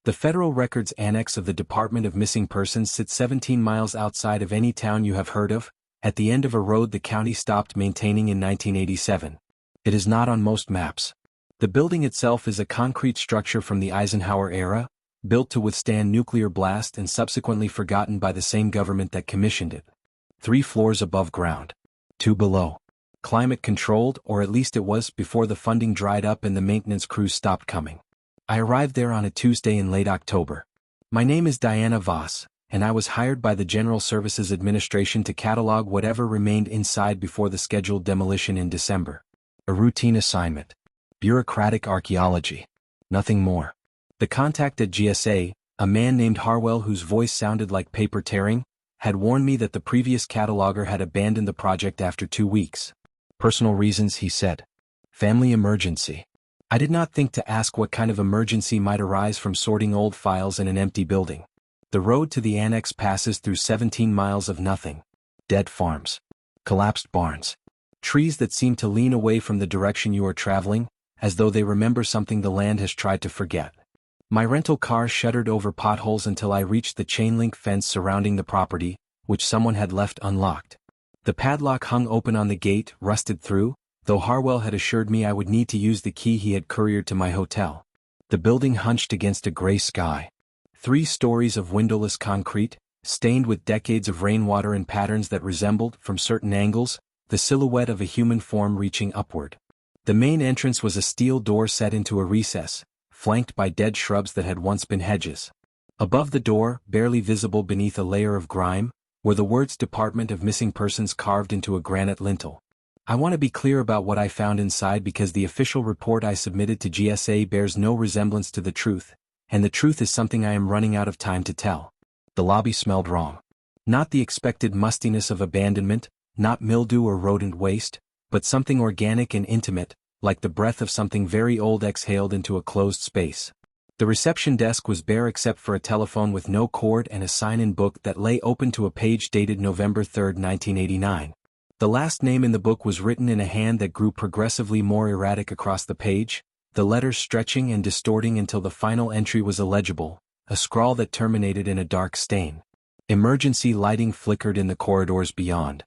The Federal Records Annex of the Department of Missing Persons sits 17 miles outside of any town you have heard of, at the end of a road the county stopped maintaining in 1987. It is not on most maps. The building itself is a concrete structure from the Eisenhower era, built to withstand nuclear blast and subsequently forgotten by the same government that commissioned it. 3 floors above ground. 2 below. Climate-controlled, or at least it was before the funding dried up and the maintenance crews stopped coming. I arrived there on a Tuesday in late October. My name is Diana Voss, and I was hired by the General Services Administration to catalog whatever remained inside before the scheduled demolition in December. A routine assignment. Bureaucratic archaeology. Nothing more. The contact at GSA, a man named Harwell whose voice sounded like paper tearing, had warned me that the previous cataloger had abandoned the project after 2 weeks. Personal reasons, he said. Family emergency. I did not think to ask what kind of emergency might arise from sorting old files in an empty building. The road to the annex passes through 17 miles of nothing. Dead farms. Collapsed barns. Trees that seem to lean away from the direction you are traveling, as though they remember something the land has tried to forget. My rental car shuddered over potholes until I reached the chain-link fence surrounding the property, which someone had left unlocked. The padlock hung open on the gate, rusted through, though Harwell had assured me I would need to use the key he had couriered to my hotel. The building hunched against a gray sky. 3 stories of windowless concrete, stained with decades of rainwater in patterns that resembled, from certain angles, the silhouette of a human form reaching upward. The main entrance was a steel door set into a recess, flanked by dead shrubs that had once been hedges. Above the door, barely visible beneath a layer of grime, were the words Department of Missing Persons carved into a granite lintel. I want to be clear about what I found inside because the official report I submitted to GSA bears no resemblance to the truth, and the truth is something I am running out of time to tell. The lobby smelled wrong. Not the expected mustiness of abandonment, not mildew or rodent waste, but something organic and intimate, like the breath of something very old exhaled into a closed space. The reception desk was bare except for a telephone with no cord and a sign-in book that lay open to a page dated November 3, 1989. The last name in the book was written in a hand that grew progressively more erratic across the page, the letters stretching and distorting until the final entry was illegible, a scrawl that terminated in a dark stain. Emergency lighting flickered in the corridors beyond.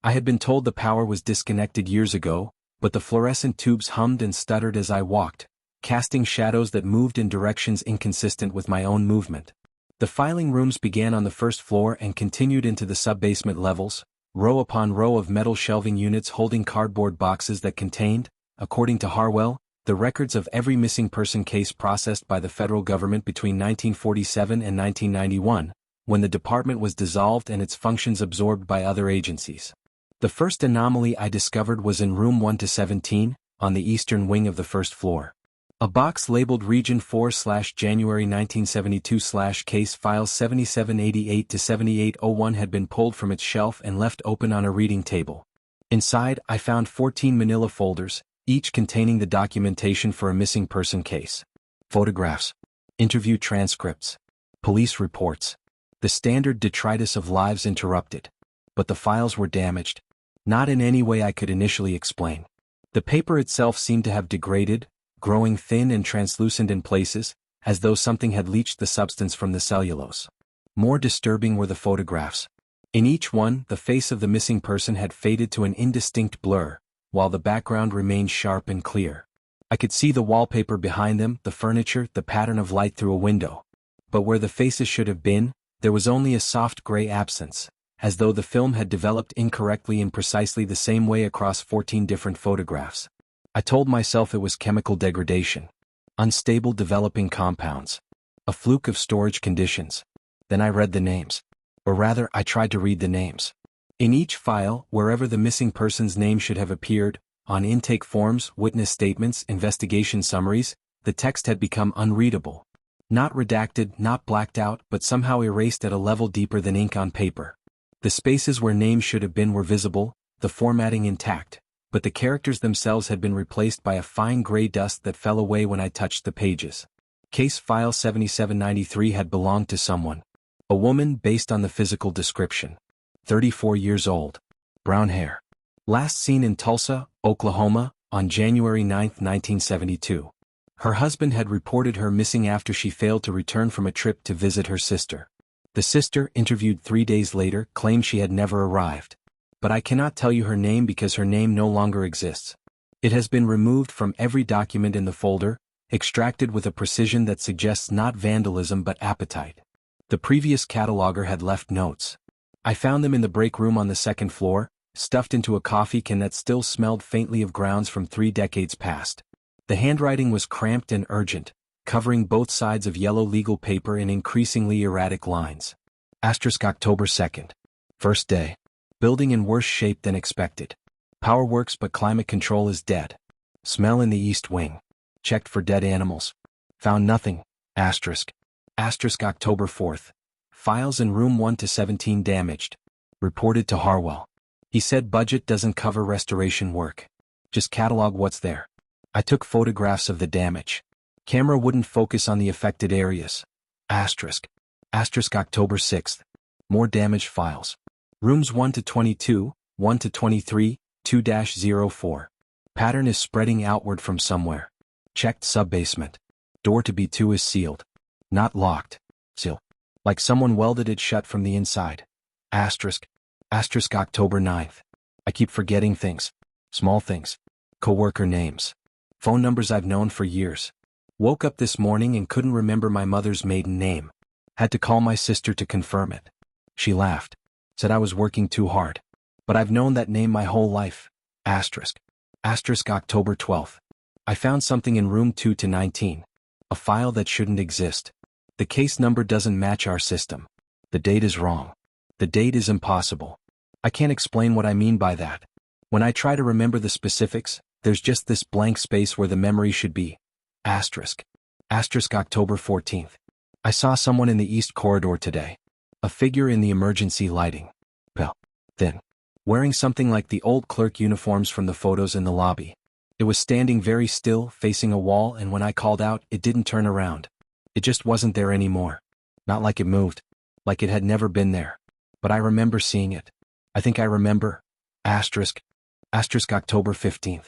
I had been told the power was disconnected years ago, but the fluorescent tubes hummed and stuttered as I walked, casting shadows that moved in directions inconsistent with my own movement. The filing rooms began on the first floor and continued into the sub-basement levels, row upon row of metal shelving units holding cardboard boxes that contained, according to Harwell, the records of every missing person case processed by the federal government between 1947 and 1991, when the department was dissolved and its functions absorbed by other agencies. The first anomaly I discovered was in room 1-17, on the eastern wing of the first floor. A box labeled Region 4/January 1972/Case Files 7788-7801 had been pulled from its shelf and left open on a reading table. Inside, I found 14 manila folders, each containing the documentation for a missing person case. Photographs. Interview transcripts. Police reports. The standard detritus of lives interrupted. But the files were damaged. Not in any way I could initially explain. The paper itself seemed to have degraded, growing thin and translucent in places, as though something had leached the substance from the cellulose. More disturbing were the photographs. In each one, the face of the missing person had faded to an indistinct blur, while the background remained sharp and clear. I could see the wallpaper behind them, the furniture, the pattern of light through a window. But where the faces should have been, there was only a soft gray absence, as though the film had developed incorrectly in precisely the same way across 14 different photographs. I told myself it was chemical degradation. Unstable developing compounds. A fluke of storage conditions. Then I read the names. Or rather, I tried to read the names. In each file, wherever the missing person's name should have appeared, on intake forms, witness statements, investigation summaries, the text had become unreadable. Not redacted, not blacked out, but somehow erased at a level deeper than ink on paper. The spaces where names should have been were visible, the formatting intact, but the characters themselves had been replaced by a fine gray dust that fell away when I touched the pages. Case file 7793 had belonged to someone. A woman based on the physical description. 34 years old. Brown hair. Last seen in Tulsa, Oklahoma, on January 9, 1972. Her husband had reported her missing after she failed to return from a trip to visit her sister. The sister, interviewed 3 days later, claimed she had never arrived. But I cannot tell you her name because her name no longer exists. It has been removed from every document in the folder, extracted with a precision that suggests not vandalism but appetite. The previous cataloger had left notes. I found them in the break room on the second floor, stuffed into a coffee can that still smelled faintly of grounds from 3 decades past. The handwriting was cramped and urgent, covering both sides of yellow legal paper in increasingly erratic lines. October 2nd. First day. Building in worse shape than expected. Power works but climate control is dead. Smell in the east wing. Checked for dead animals. Found nothing. October 4th. Files in room 1 to 17 damaged. Reported to Harwell. He said budget doesn't cover restoration work. Just catalog what's there. I took photographs of the damage. Camera wouldn't focus on the affected areas. October 6th. More damaged files. Rooms 1 to 22, 1 to 23, 2-04. Pattern is spreading outward from somewhere. Checked subbasement. Door to B2 is sealed. Not locked. Seal. Like someone welded it shut from the inside. October 9th. I keep forgetting things. Small things. Coworker names. Phone numbers I've known for years. Woke up this morning and couldn't remember my mother's maiden name. Had to call my sister to confirm it. She laughed. Said I was working too hard. But I've known that name my whole life. October 12th. I found something in room 2 to 19. A file that shouldn't exist. The case number doesn't match our system. The date is wrong. The date is impossible. I can't explain what I mean by that. When I try to remember the specifics, there's just this blank space where the memory should be. October 14th. I saw someone in the east corridor today. A figure in the emergency lighting. Thin. Wearing something like the old clerk uniforms from the photos in the lobby. It was standing very still, facing a wall, and when I called out, it didn't turn around. It just wasn't there anymore. Not like it moved. Like it had never been there. But I remember seeing it. I think I remember. October 15th.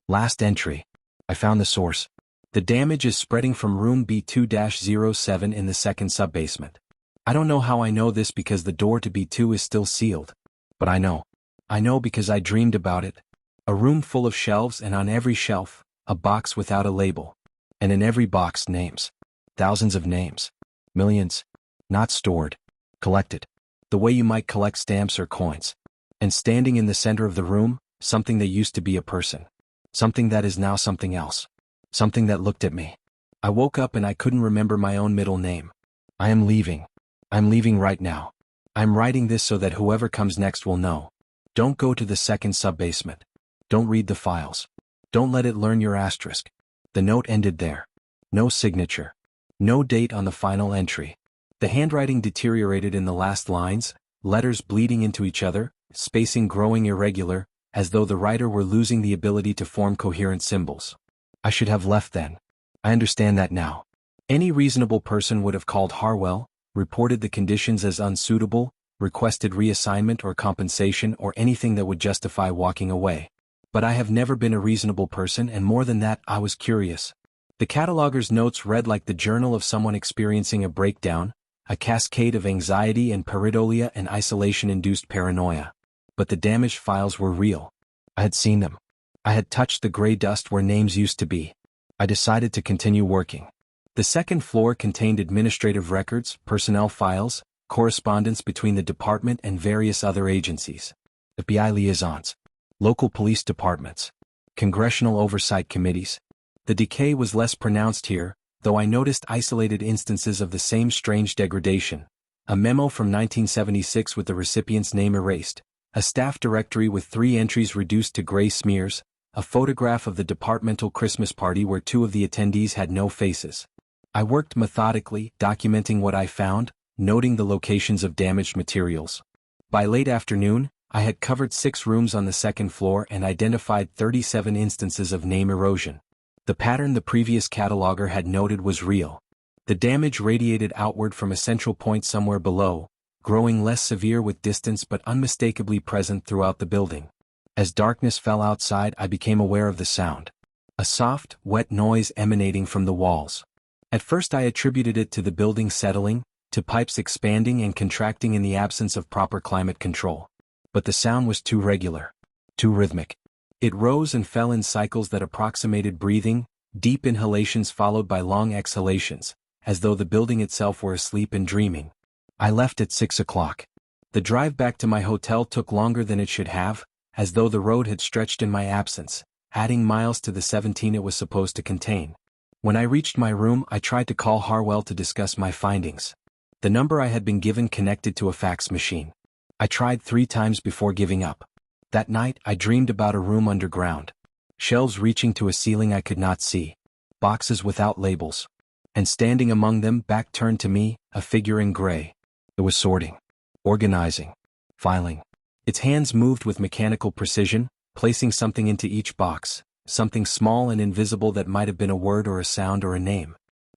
Last entry. I found the source. The damage is spreading from room B2-07 in the second subbasement. I don't know how I know this because the door to B2 is still sealed. But I know. I know because I dreamed about it. A room full of shelves and on every shelf, a box without a label. And in every box names. Thousands of names. Millions. Not stored. Collected. The way you might collect stamps or coins. And standing in the center of the room, something that used to be a person. Something that is now something else. Something that looked at me. I woke up and I couldn't remember my own middle name. I am leaving. I'm leaving right now. I'm writing this so that whoever comes next will know. Don't go to the second subbasement. Don't read the files. Don't let it learn your asterisk. The note ended there. No signature. No date on the final entry. The handwriting deteriorated in the last lines, letters bleeding into each other, spacing growing irregular, as though the writer were losing the ability to form coherent symbols. I should have left then. I understand that now. Any reasonable person would have called Harwell, reported the conditions as unsuitable, requested reassignment or compensation or anything that would justify walking away. But I have never been a reasonable person, and more than that, I was curious. The cataloger's notes read like the journal of someone experiencing a breakdown, a cascade of anxiety and pareidolia and isolation-induced paranoia. But the damaged files were real. I had seen them. I had touched the gray dust where names used to be. I decided to continue working. The second floor contained administrative records, personnel files, correspondence between the department and various other agencies, FBI liaisons, local police departments, congressional oversight committees. The decay was less pronounced here, though I noticed isolated instances of the same strange degradation. A memo from 1976 with the recipient's name erased, a staff directory with 3 entries reduced to gray smears, a photograph of the departmental Christmas party where 2 of the attendees had no faces. I worked methodically, documenting what I found, noting the locations of damaged materials. By late afternoon, I had covered 6 rooms on the second floor and identified 37 instances of name erosion. The pattern the previous cataloger had noted was real. The damage radiated outward from a central point somewhere below, growing less severe with distance but unmistakably present throughout the building. As darkness fell outside, I became aware of the sound. a soft, wet noise emanating from the walls. At first I attributed it to the building settling, to pipes expanding and contracting in the absence of proper climate control. But the sound was too regular, too rhythmic. It rose and fell in cycles that approximated breathing, deep inhalations followed by long exhalations, as though the building itself were asleep and dreaming. I left at 6 o'clock. The drive back to my hotel took longer than it should have, as though the road had stretched in my absence, adding miles to the 17 it was supposed to contain. When I reached my room, I tried to call Harwell to discuss my findings. The number I had been given connected to a fax machine. I tried 3 times before giving up. That night, I dreamed about a room underground. Shelves reaching to a ceiling I could not see. Boxes without labels. And standing among them, back turned to me, a figure in gray. It was sorting, organizing, filing. Its hands moved with mechanical precision, placing something into each box, something small and invisible that might have been a word or a sound or a name.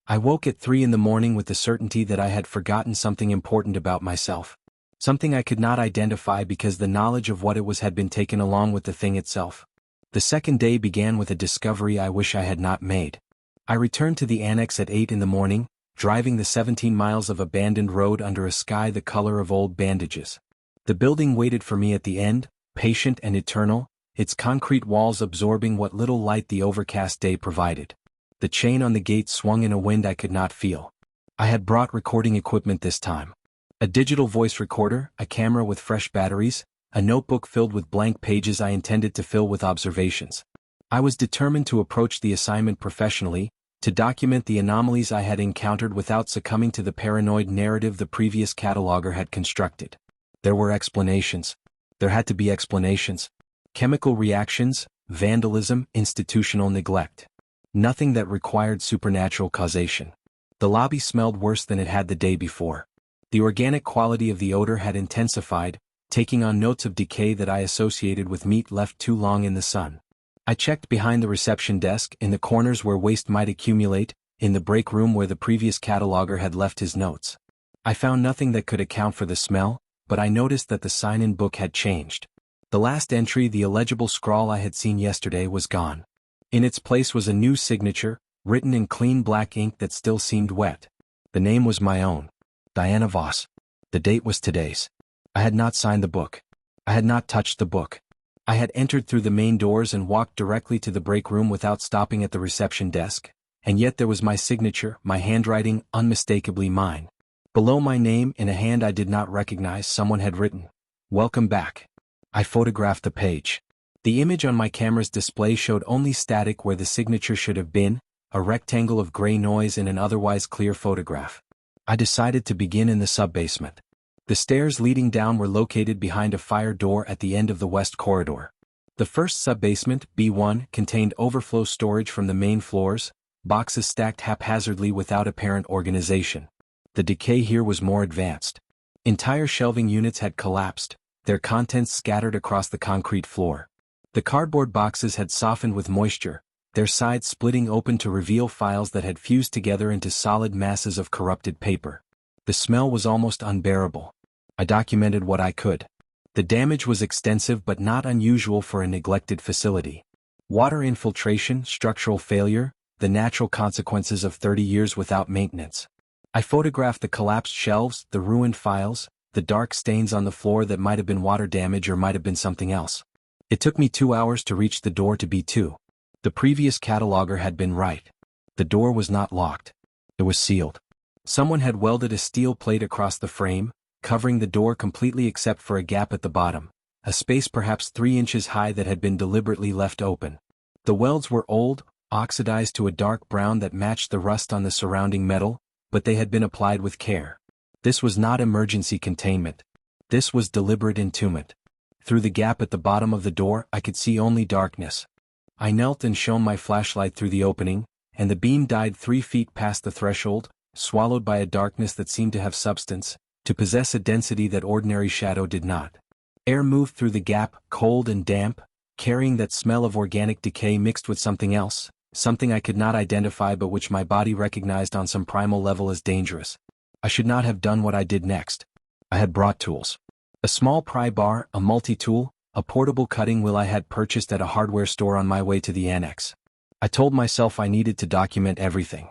I woke at 3 in the morning with the certainty that I had forgotten something important about myself. Something I could not identify because the knowledge of what it was had been taken along with the thing itself. The second day began with a discovery I wish I had not made. I returned to the annex at 8 in the morning, driving the 17 miles of abandoned road under a sky the color of old bandages. The building waited for me at the end, patient and eternal, its concrete walls absorbing what little light the overcast day provided. The chain on the gate swung in a wind I could not feel. I had brought recording equipment this time. A digital voice recorder, a camera with fresh batteries, a notebook filled with blank pages I intended to fill with observations. I was determined to approach the assignment professionally, to document the anomalies I had encountered without succumbing to the paranoid narrative the previous cataloger had constructed. There were explanations. There had to be explanations. Chemical reactions, vandalism, institutional neglect. Nothing that required supernatural causation. The lobby smelled worse than it had the day before. The organic quality of the odor had intensified, taking on notes of decay that I associated with meat left too long in the sun. I checked behind the reception desk, in the corners where waste might accumulate, in the break room where the previous cataloger had left his notes. I found nothing that could account for the smell, but I noticed that the sign-in book had changed. The last entry, the illegible scrawl I had seen yesterday, was gone. In its place was a new signature, written in clean black ink that still seemed wet. The name was my own. Diana Voss. The date was today's. I had not signed the book. I had not touched the book. I had entered through the main doors and walked directly to the break room without stopping at the reception desk, and yet there was my signature, my handwriting, unmistakably mine. Below my name, in a hand I did not recognize, someone had written, "Welcome back." I photographed the page. The image on my camera's display showed only static where the signature should have been, a rectangle of gray noise in an otherwise clear photograph. I decided to begin in the sub-basement. The stairs leading down were located behind a fire door at the end of the west corridor. The first sub-basement, B1, contained overflow storage from the main floors, boxes stacked haphazardly without apparent organization. The decay here was more advanced. Entire shelving units had collapsed, their contents scattered across the concrete floor. The cardboard boxes had softened with moisture, their sides splitting open to reveal files that had fused together into solid masses of corrupted paper. The smell was almost unbearable. I documented what I could. The damage was extensive but not unusual for a neglected facility. Water infiltration, structural failure, the natural consequences of 30 years without maintenance. I photographed the collapsed shelves, the ruined files, the dark stains on the floor that might have been water damage or might have been something else. It took me 2 hours to reach the door to B2. The previous cataloger had been right. The door was not locked. It was sealed. Someone had welded a steel plate across the frame, covering the door completely except for a gap at the bottom, a space perhaps 3 inches high that had been deliberately left open. The welds were old, oxidized to a dark brown that matched the rust on the surrounding metal, but they had been applied with care. This was not emergency containment. This was deliberate entombment. Through the gap at the bottom of the door, I could see only darkness. I knelt and shone my flashlight through the opening, and the beam died 3 feet past the threshold, swallowed by a darkness that seemed to have substance, to possess a density that ordinary shadow did not. Air moved through the gap, cold and damp, carrying that smell of organic decay mixed with something else, something I could not identify but which my body recognized on some primal level as dangerous. I should not have done what I did next. I had brought tools. A small pry bar, a multi-tool, a portable cutting wheel I had purchased at a hardware store on my way to the annex. I told myself I needed to document everything.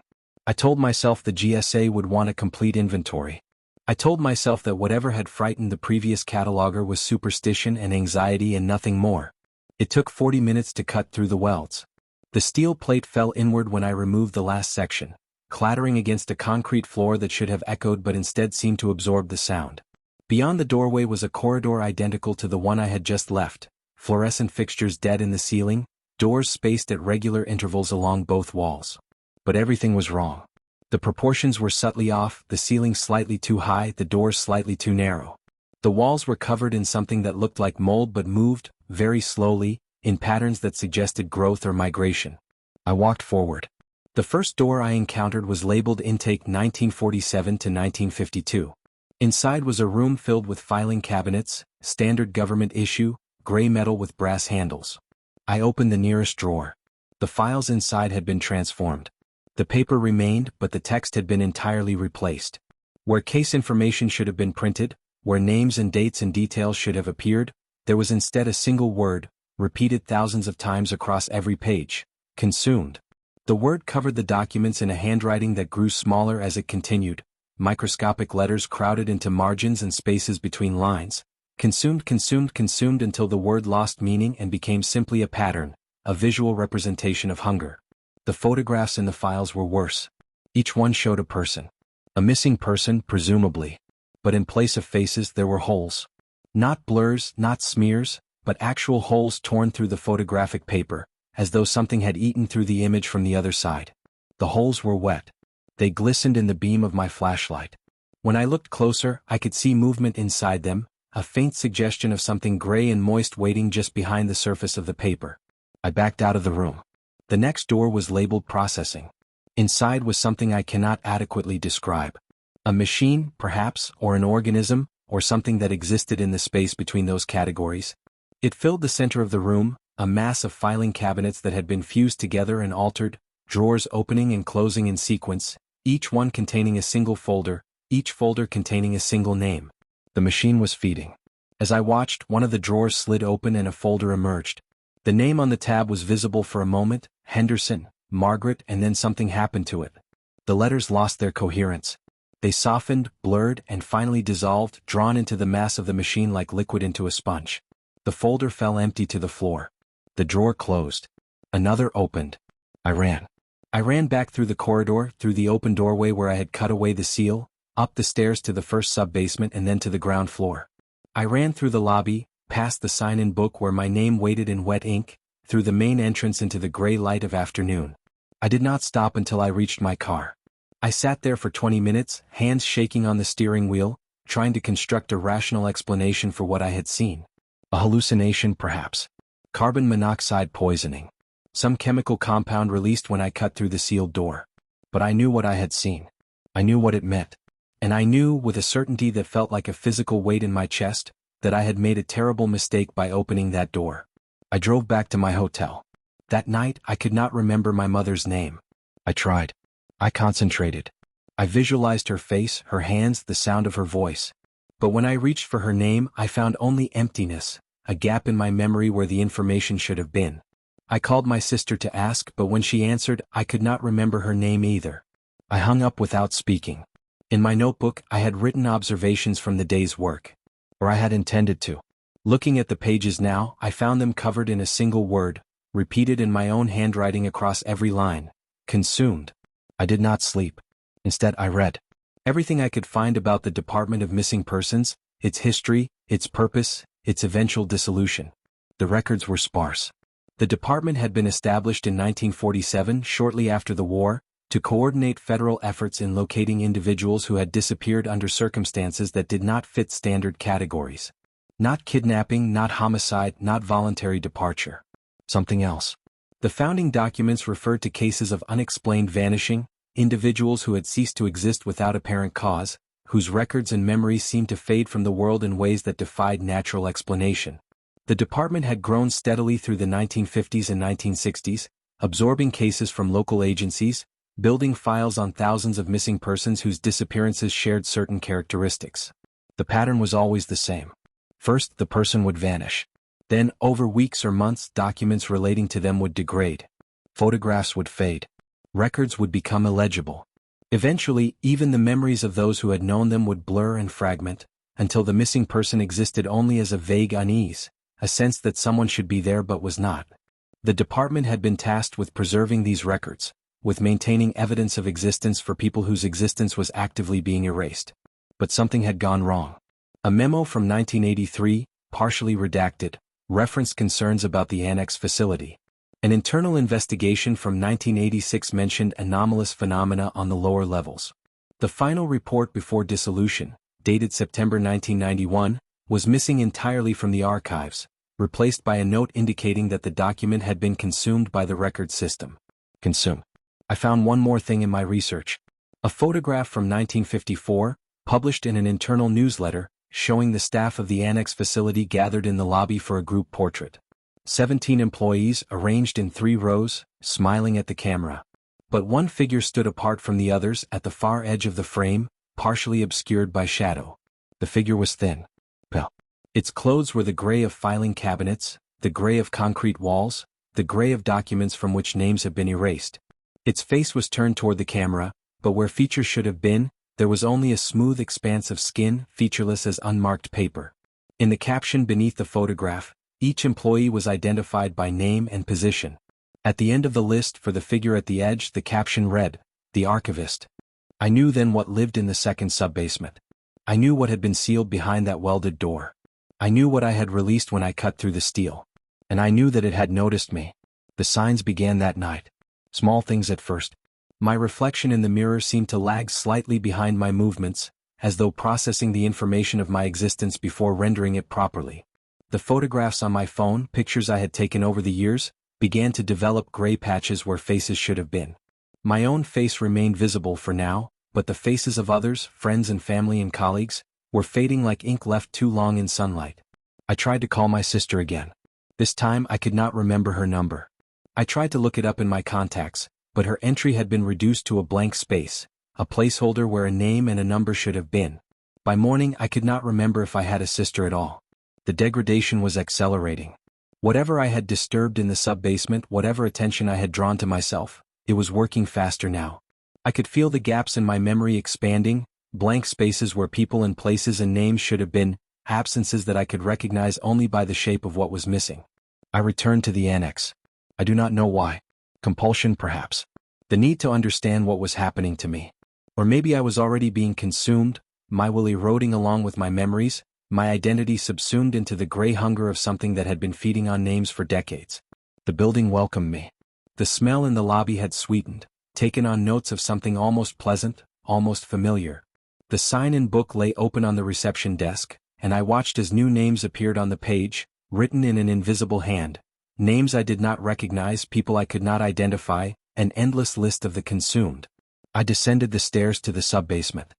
I told myself the GSA would want a complete inventory. I told myself that whatever had frightened the previous cataloger was superstition and anxiety and nothing more. It took 40 minutes to cut through the welds. The steel plate fell inward when I removed the last section, clattering against a concrete floor that should have echoed but instead seemed to absorb the sound. Beyond the doorway was a corridor identical to the one I had just left, fluorescent fixtures dead in the ceiling, doors spaced at regular intervals along both walls. But everything was wrong. The proportions were subtly off, the ceiling slightly too high, the doors slightly too narrow. The walls were covered in something that looked like mold but moved, very slowly, in patterns that suggested growth or migration. I walked forward. The first door I encountered was labeled Intake 1947 to 1952. Inside was a room filled with filing cabinets, standard government issue, gray metal with brass handles. I opened the nearest drawer. The files inside had been transformed. The paper remained, but the text had been entirely replaced. Where case information should have been printed, where names and dates and details should have appeared, there was instead a single word, repeated thousands of times across every page: consumed. The word covered the documents in a handwriting that grew smaller as it continued, microscopic letters crowded into margins and spaces between lines. Consumed, consumed, consumed until the word lost meaning and became simply a pattern, a visual representation of hunger. The photographs in the files were worse. Each one showed a person. A missing person, presumably. But in place of faces there were holes. Not blurs, not smears, but actual holes torn through the photographic paper, as though something had eaten through the image from the other side. The holes were wet. They glistened in the beam of my flashlight. When I looked closer, I could see movement inside them, a faint suggestion of something gray and moist waiting just behind the surface of the paper. I backed out of the room. The next door was labeled processing. Inside was something I cannot adequately describe. A machine, perhaps, or an organism, or something that existed in the space between those categories. It filled the center of the room, a mass of filing cabinets that had been fused together and altered, drawers opening and closing in sequence, each one containing a single folder, each folder containing a single name. The machine was feeding. As I watched, one of the drawers slid open and a folder emerged. The name on the tab was visible for a moment: Henderson, Margaret, and then something happened to it. The letters lost their coherence. They softened, blurred, and finally dissolved, drawn into the mass of the machine like liquid into a sponge. The folder fell empty to the floor. The drawer closed. Another opened. I ran. I ran back through the corridor, through the open doorway where I had cut away the seal, up the stairs to the first sub-basement and then to the ground floor. I ran through the lobby, past the sign-in book where my name waited in wet ink, through the main entrance into the gray light of afternoon. I did not stop until I reached my car. I sat there for 20 minutes, hands shaking on the steering wheel, trying to construct a rational explanation for what I had seen. A hallucination, perhaps. Carbon monoxide poisoning. Some chemical compound released when I cut through the sealed door. But I knew what I had seen. I knew what it meant. And I knew, with a certainty that felt like a physical weight in my chest, that I had made a terrible mistake by opening that door. I drove back to my hotel. That night, I could not remember my mother's name. I tried. I concentrated. I visualized her face, her hands, the sound of her voice. But when I reached for her name, I found only emptiness, a gap in my memory where the information should have been. I called my sister to ask, but when she answered, I could not remember her name either. I hung up without speaking. In my notebook, I had written observations from the day's work. Or I had intended to. Looking at the pages now, I found them covered in a single word, repeated in my own handwriting across every line: consumed. I did not sleep. Instead, I read everything I could find about the Department of Missing Persons, its history, its purpose, its eventual dissolution. The records were sparse. The department had been established in 1947, shortly after the war, to coordinate federal efforts in locating individuals who had disappeared under circumstances that did not fit standard categories. Not kidnapping, not homicide, not voluntary departure. Something else. The founding documents referred to cases of unexplained vanishing, individuals who had ceased to exist without apparent cause, whose records and memories seemed to fade from the world in ways that defied natural explanation. The department had grown steadily through the 1950s and 1960s, absorbing cases from local agencies, building files on thousands of missing persons whose disappearances shared certain characteristics. The pattern was always the same. First, the person would vanish. Then, over weeks or months, documents relating to them would degrade. Photographs would fade. Records would become illegible. Eventually, even the memories of those who had known them would blur and fragment, until the missing person existed only as a vague unease, a sense that someone should be there but was not. The department had been tasked with preserving these records, with maintaining evidence of existence for people whose existence was actively being erased. But something had gone wrong. A memo from 1983, partially redacted, referenced concerns about the annex facility. An internal investigation from 1986 mentioned anomalous phenomena on the lower levels. The final report before dissolution, dated September 1991, was missing entirely from the archives, replaced by a note indicating that the document had been consumed by the record system. Consume. I found one more thing in my research. A photograph from 1954, published in an internal newsletter, showing the staff of the annex facility gathered in the lobby for a group portrait. 17 employees arranged in 3 rows, smiling at the camera. But one figure stood apart from the others at the far edge of the frame, partially obscured by shadow. The figure was thin. Pale. Its clothes were the gray of filing cabinets, the gray of concrete walls, the gray of documents from which names have been erased. Its face was turned toward the camera, but where features should have been, there was only a smooth expanse of skin, featureless as unmarked paper. In the caption beneath the photograph, each employee was identified by name and position. At the end of the list for the figure at the edge, the caption read, "The Archivist." I knew then what lived in the second subbasement. I knew what had been sealed behind that welded door. I knew what I had released when I cut through the steel. And I knew that it had noticed me. The signs began that night. Small things at first. My reflection in the mirror seemed to lag slightly behind my movements, as though processing the information of my existence before rendering it properly. The photographs on my phone, pictures I had taken over the years, began to develop gray patches where faces should have been. My own face remained visible for now, but the faces of others, friends and family and colleagues, were fading like ink left too long in sunlight. I tried to call my sister again. This time I could not remember her number. I tried to look it up in my contacts, but her entry had been reduced to a blank space, a placeholder where a name and a number should have been. By morning I could not remember if I had a sister at all. The degradation was accelerating. Whatever I had disturbed in the subbasement, whatever attention I had drawn to myself, it was working faster now. I could feel the gaps in my memory expanding, blank spaces where people and places and names should have been, absences that I could recognize only by the shape of what was missing. I returned to the annex. I do not know why. Compulsion, perhaps. The need to understand what was happening to me. Or maybe I was already being consumed, my will eroding along with my memories, my identity subsumed into the gray hunger of something that had been feeding on names for decades. The building welcomed me. The smell in the lobby had sweetened, taken on notes of something almost pleasant, almost familiar. The sign-in book lay open on the reception desk, and I watched as new names appeared on the page, written in an invisible hand. Names I did not recognize, people I could not identify, an endless list of the consumed. I descended the stairs to the subbasement.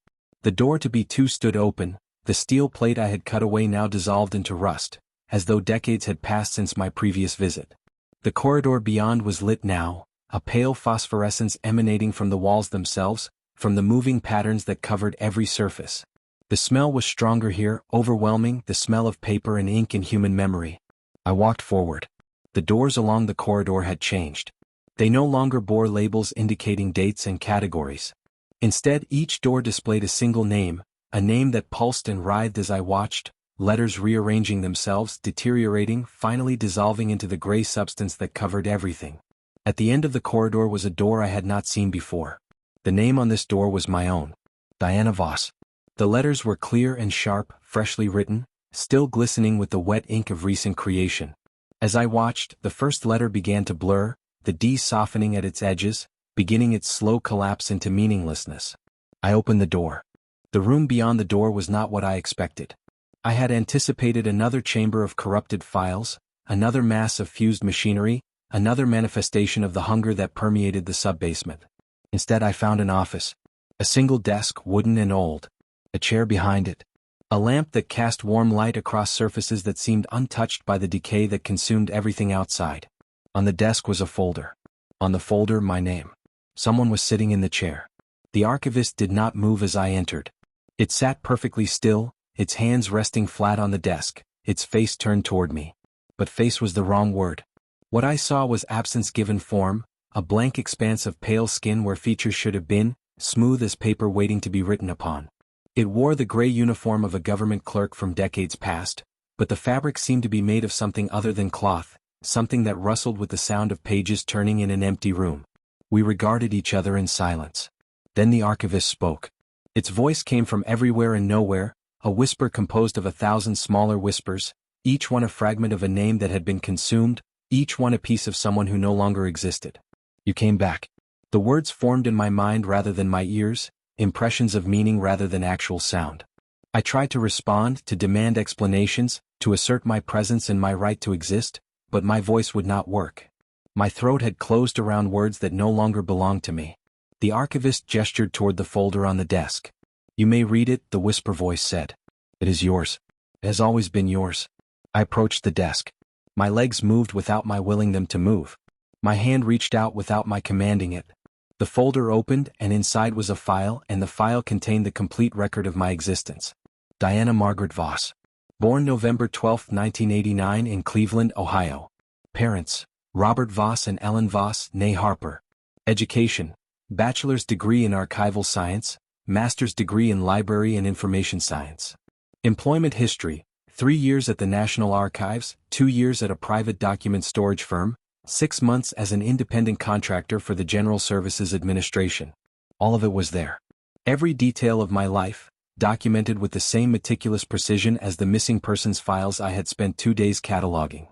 The door to B2 stood open, the steel plate I had cut away now dissolved into rust, as though decades had passed since my previous visit. The corridor beyond was lit now, a pale phosphorescence emanating from the walls themselves, from the moving patterns that covered every surface. The smell was stronger here, overwhelming, the smell of paper and ink and human memory. I walked forward. The doors along the corridor had changed. They no longer bore labels indicating dates and categories. Instead, each door displayed a single name, a name that pulsed and writhed as I watched, letters rearranging themselves, deteriorating, finally dissolving into the gray substance that covered everything. At the end of the corridor was a door I had not seen before. The name on this door was my own. Diana Voss. The letters were clear and sharp, freshly written, still glistening with the wet ink of recent creation. As I watched, the first letter began to blur, the D softening at its edges, beginning its slow collapse into meaninglessness. I opened the door. The room beyond the door was not what I expected. I had anticipated another chamber of corrupted files, another mass of fused machinery, another manifestation of the hunger that permeated the subbasement. Instead I found an office. A single desk, wooden and old. A chair behind it. A lamp that cast warm light across surfaces that seemed untouched by the decay that consumed everything outside. On the desk was a folder. On the folder, my name. Someone was sitting in the chair. The archivist did not move as I entered. It sat perfectly still, its hands resting flat on the desk, its face turned toward me. But face was the wrong word. What I saw was absence given form, a blank expanse of pale skin where features should have been, smooth as paper waiting to be written upon. It wore the gray uniform of a government clerk from decades past, but the fabric seemed to be made of something other than cloth, something that rustled with the sound of pages turning in an empty room. We regarded each other in silence. Then the archivist spoke. Its voice came from everywhere and nowhere, a whisper composed of 1,000 smaller whispers, each one a fragment of a name that had been consumed, each one a piece of someone who no longer existed. You came back. The words formed in my mind rather than my ears, impressions of meaning rather than actual sound. I tried to respond, to demand explanations, to assert my presence and my right to exist, but my voice would not work. My throat had closed around words that no longer belonged to me. The archivist gestured toward the folder on the desk. You may read it, the whisper voice said. It is yours. It has always been yours. I approached the desk. My legs moved without my willing them to move. My hand reached out without my commanding it. The folder opened and inside was a file, and the file contained the complete record of my existence. Diana Margaret Voss. Born November 12, 1989 in Cleveland, Ohio. Parents, Robert Voss and Ellen Voss, née Harper. Education, bachelor's degree in archival science, master's degree in library and information science. Employment history, 3 years at the National Archives, 2 years at a private document storage firm, 6 months as an independent contractor for the General Services Administration. All of it was there. Every detail of my life, documented with the same meticulous precision as the missing persons files I had spent 2 days cataloging.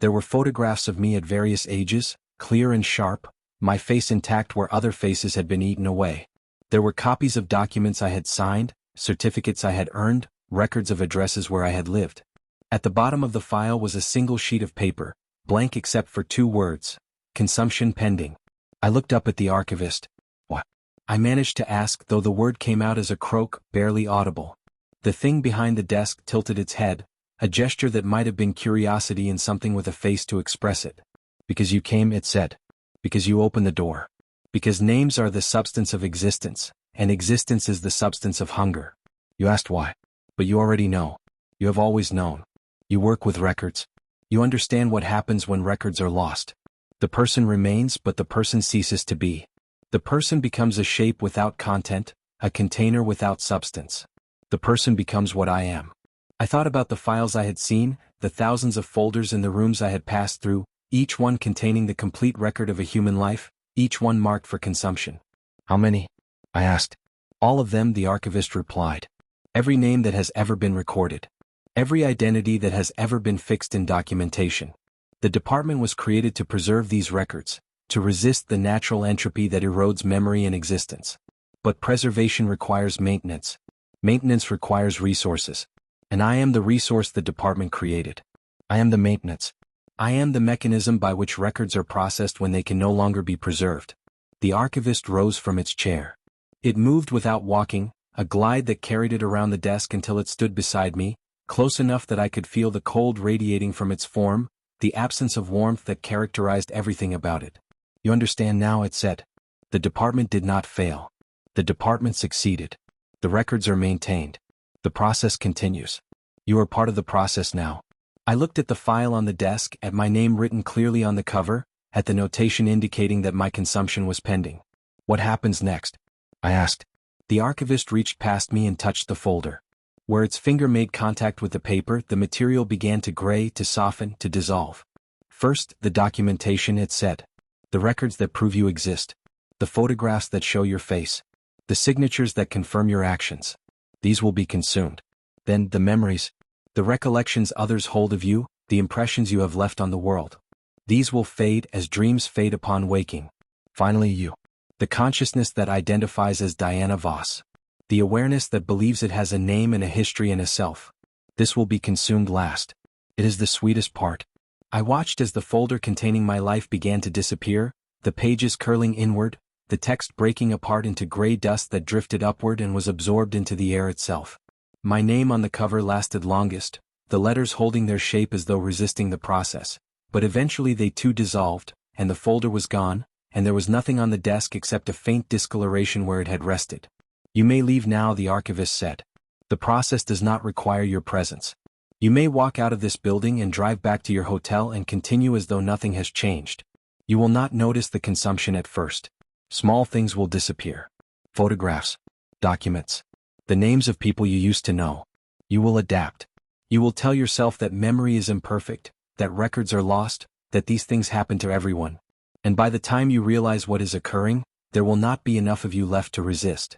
There were photographs of me at various ages, clear and sharp, my face intact where other faces had been eaten away. There were copies of documents I had signed, certificates I had earned, records of addresses where I had lived. At the bottom of the file was a single sheet of paper, blank except for 2 words, consumption pending. I looked up at the archivist. What? I managed to ask, though the word came out as a croak, barely audible. The thing behind the desk tilted its head, a gesture that might have been curiosity in something with a face to express it. Because you came, it said. Because you opened the door. Because names are the substance of existence, and existence is the substance of hunger. You asked why. But you already know. You have always known. You work with records. You understand what happens when records are lost. The person remains, but the person ceases to be. The person becomes a shape without content, a container without substance. The person becomes what I am. I thought about the files I had seen, the thousands of folders in the rooms I had passed through, each one containing the complete record of a human life, each one marked for consumption. How many? I asked. All of them, the archivist replied. Every name that has ever been recorded. Every identity that has ever been fixed in documentation. The department was created to preserve these records, to resist the natural entropy that erodes memory and existence. But preservation requires maintenance. Maintenance requires resources. And I am the resource the department created. I am the maintenance. I am the mechanism by which records are processed when they can no longer be preserved. The archivist rose from its chair. It moved without walking, a glide that carried it around the desk until it stood beside me, close enough that I could feel the cold radiating from its form, the absence of warmth that characterized everything about it. You understand now, it said. The department did not fail. The department succeeded. The records are maintained. The process continues. You are part of the process now. I looked at the file on the desk, at my name written clearly on the cover, at the notation indicating that my consumption was pending. What happens next? I asked. The archivist reached past me and touched the folder. Where its finger made contact with the paper, the material began to gray, to soften, to dissolve. First, the documentation, it said. The records that prove you exist. The photographs that show your face. The signatures that confirm your actions. These will be consumed. Then, the memories. The recollections others hold of you, the impressions you have left on the world. These will fade as dreams fade upon waking. Finally you. The consciousness that identifies as Diana Voss. The awareness that believes it has a name and a history and a self. This will be consumed last. It is the sweetest part. I watched as the folder containing my life began to disappear, the pages curling inward, the text breaking apart into gray dust that drifted upward and was absorbed into the air itself. My name on the cover lasted longest, the letters holding their shape as though resisting the process, but eventually they too dissolved, and the folder was gone, and there was nothing on the desk except a faint discoloration where it had rested. You may leave now, the archivist said. The process does not require your presence. You may walk out of this building and drive back to your hotel and continue as though nothing has changed. You will not notice the consumption at first. Small things will disappear. Photographs, documents, the names of people you used to know. You will adapt. You will tell yourself that memory is imperfect, that records are lost, that these things happen to everyone. And by the time you realize what is occurring, there will not be enough of you left to resist.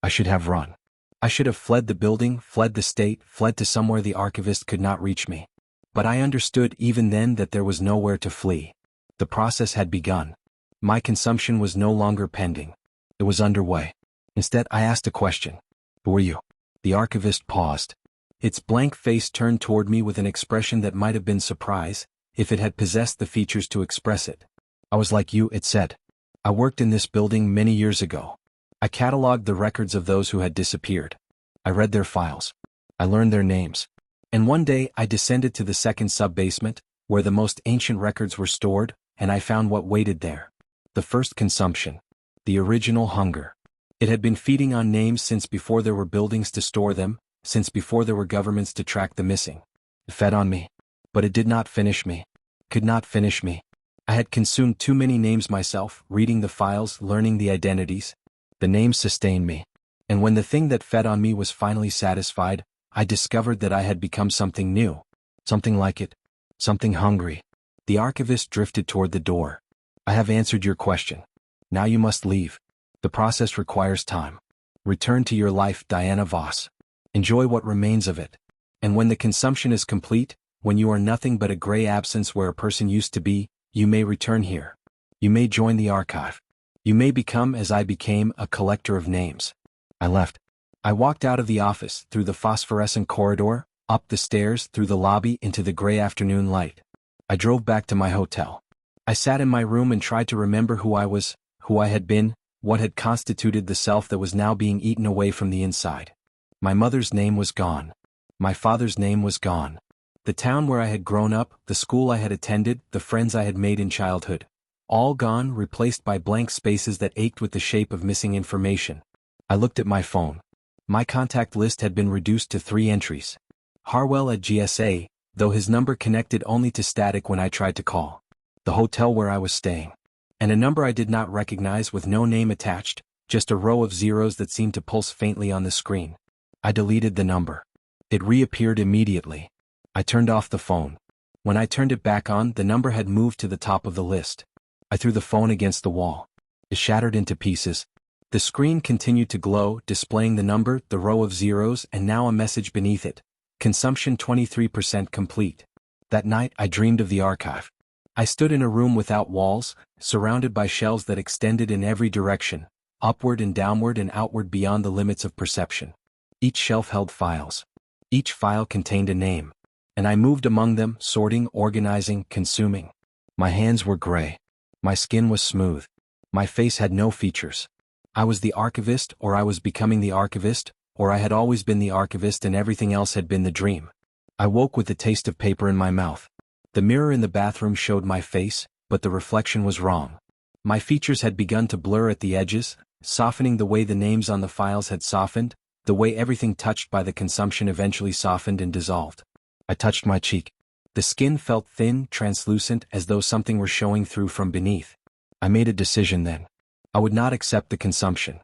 I should have run. I should have fled the building, fled the state, fled to somewhere the archivist could not reach me. But I understood even then that there was nowhere to flee. The process had begun. My consumption was no longer pending. It was underway. Instead, I asked a question. Who are you? The archivist paused. Its blank face turned toward me with an expression that might have been surprise, if it had possessed the features to express it. I was like you, it said. I worked in this building many years ago. I cataloged the records of those who had disappeared. I read their files. I learned their names. And one day I descended to the second sub-basement, where the most ancient records were stored, and I found what waited there. The first consumption. The original hunger. It had been feeding on names since before there were buildings to store them, since before there were governments to track the missing. It fed on me. But it did not finish me. Could not finish me. I had consumed too many names myself, reading the files, learning the identities. The names sustained me. And when the thing that fed on me was finally satisfied, I discovered that I had become something new. Something like it. Something hungry. The archivist drifted toward the door. I have answered your question. Now you must leave. The process requires time. Return to your life, Diana Voss. Enjoy what remains of it. And when the consumption is complete, when you are nothing but a gray absence where a person used to be, you may return here. You may join the archive. You may become, as I became, a collector of names. I left. I walked out of the office, through the phosphorescent corridor, up the stairs, through the lobby, into the gray afternoon light. I drove back to my hotel. I sat in my room and tried to remember who I was, who I had been, what had constituted the self that was now being eaten away from the inside. My mother's name was gone. My father's name was gone. The town where I had grown up, the school I had attended, the friends I had made in childhood. All gone, replaced by blank spaces that ached with the shape of missing information. I looked at my phone. My contact list had been reduced to 3 entries. Harwell at GSA, though his number connected only to static when I tried to call. The hotel where I was staying. And a number I did not recognize with no name attached, just a row of zeros that seemed to pulse faintly on the screen. I deleted the number. It reappeared immediately. I turned off the phone. When I turned it back on, the number had moved to the top of the list. I threw the phone against the wall. It shattered into pieces. The screen continued to glow, displaying the number, the row of zeros, and now a message beneath it. Consumption 23% complete. That night I dreamed of the archive. I stood in a room without walls, surrounded by shelves that extended in every direction, upward and downward and outward beyond the limits of perception. Each shelf held files. Each file contained a name. And I moved among them, sorting, organizing, consuming. My hands were gray. My skin was smooth. My face had no features. I was the archivist, or I was becoming the archivist, or I had always been the archivist and everything else had been the dream. I woke with the taste of paper in my mouth. The mirror in the bathroom showed my face, but the reflection was wrong. My features had begun to blur at the edges, softening the way the names on the files had softened, the way everything touched by the consumption eventually softened and dissolved. I touched my cheek. The skin felt thin, translucent, as though something were showing through from beneath. I made a decision then. I would not accept the consumption.